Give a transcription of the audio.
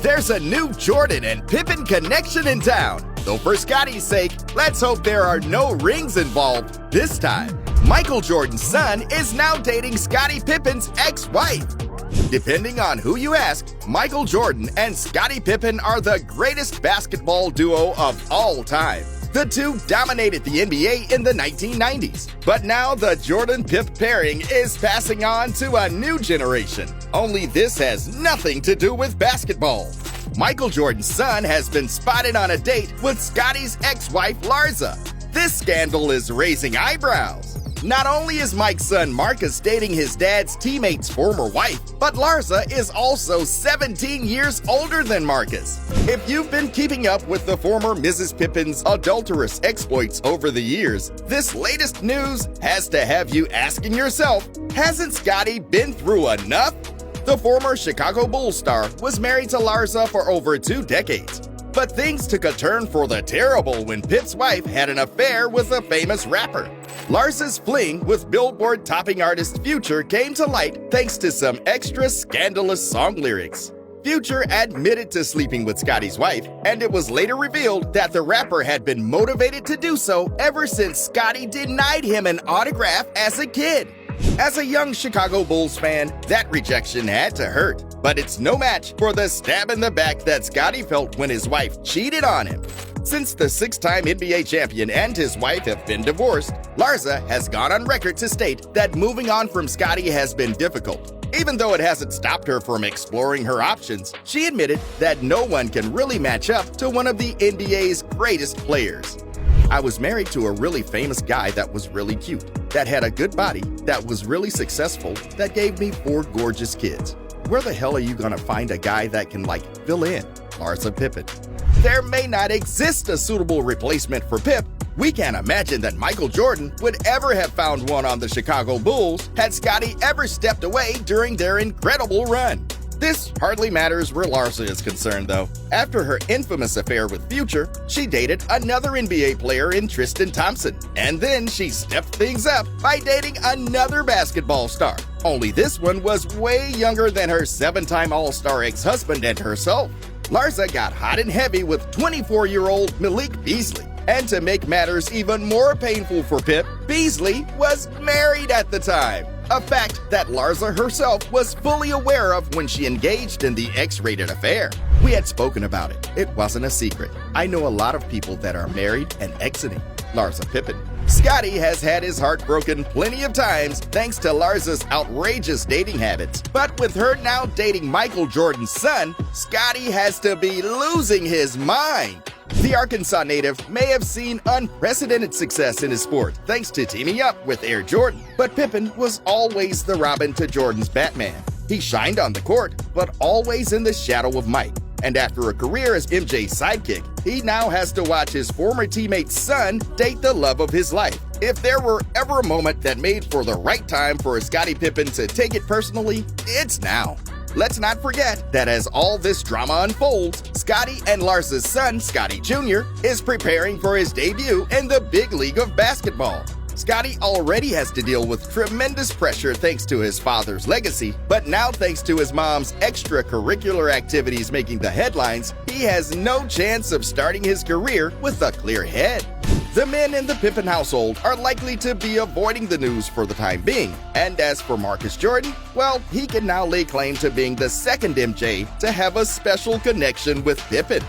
There's a new Jordan and Pippen connection in town. Though for Scottie's sake, let's hope there are no rings involved this time. Michael Jordan's son is now dating Scottie Pippen's ex-wife. Depending on who you ask, Michael Jordan and Scottie Pippen are the greatest basketball duo of all time. The two dominated the NBA in the 1990s, but now the Jordan-Pip pairing is passing on to a new generation. Only this has nothing to do with basketball. Michael Jordan's son has been spotted on a date with Scottie's ex-wife Larsa. This scandal is raising eyebrows. Not only is Mike's son Marcus dating his dad's teammate's former wife, but Larsa is also 17 years older than Marcus. If you've been keeping up with the former Mrs. Pippen's adulterous exploits over the years, this latest news has to have you asking yourself, hasn't Scottie been through enough? The former Chicago Bulls star was married to Larsa for over 2 decades. But things took a turn for the terrible when Pip's wife had an affair with a famous rapper. Larsa's fling with Billboard-topping artist Future came to light thanks to some extra scandalous song lyrics. Future admitted to sleeping with Scottie's wife, and it was later revealed that the rapper had been motivated to do so ever since Scottie denied him an autograph as a kid. As a young Chicago Bulls fan, that rejection had to hurt, but it's no match for the stab in the back that Scottie felt when his wife cheated on him. Since the 6-time NBA champion and his wife have been divorced, Larsa has gone on record to state that moving on from Scottie has been difficult. Even though it hasn't stopped her from exploring her options, she admitted that no one can really match up to one of the NBA's greatest players. I was married to a really famous guy that was really cute, that had a good body, that was really successful, that gave me 4 gorgeous kids. Where the hell are you gonna find a guy that can, fill in? Larsa Pippen. There may not exist a suitable replacement for Pip. We can't imagine that Michael Jordan would ever have found one on the Chicago Bulls had Scottie ever stepped away during their incredible run. This hardly matters where Larsa is concerned, though. After her infamous affair with Future, she dated another NBA player in Tristan Thompson. And then she stepped things up by dating another basketball star. Only this one was way younger than her 7-time All-Star ex-husband and herself. Larsa got hot and heavy with 24-year-old Malik Beasley. And to make matters even more painful for Pip, Beasley was married at the time. A fact that Larsa herself was fully aware of when she engaged in the X-rated affair. We had spoken about it. It wasn't a secret. I know a lot of people that are married and exiting. Larsa Pippen. Scottie has had his heart broken plenty of times thanks to Larsa's outrageous dating habits. But with her now dating Michael Jordan's son, Scottie has to be losing his mind. The Arkansas native may have seen unprecedented success in his sport thanks to teaming up with Air Jordan, but Pippen was always the Robin to Jordan's Batman. He shined on the court, but always in the shadow of Mike. And after a career as MJ's sidekick, he now has to watch his former teammate's son date the love of his life. If there were ever a moment that made for the right time for Scottie Pippen to take it personally, it's now. Let's not forget that as all this drama unfolds, Scottie and Larsa's son, Scottie Jr., is preparing for his debut in the big league of basketball. Scottie already has to deal with tremendous pressure thanks to his father's legacy, but now thanks to his mom's extracurricular activities making the headlines, he has no chance of starting his career with a clear head. The men in the Pippen household are likely to be avoiding the news for the time being. And as for Marcus Jordan, well, he can now lay claim to being the second MJ to have a special connection with Pippen.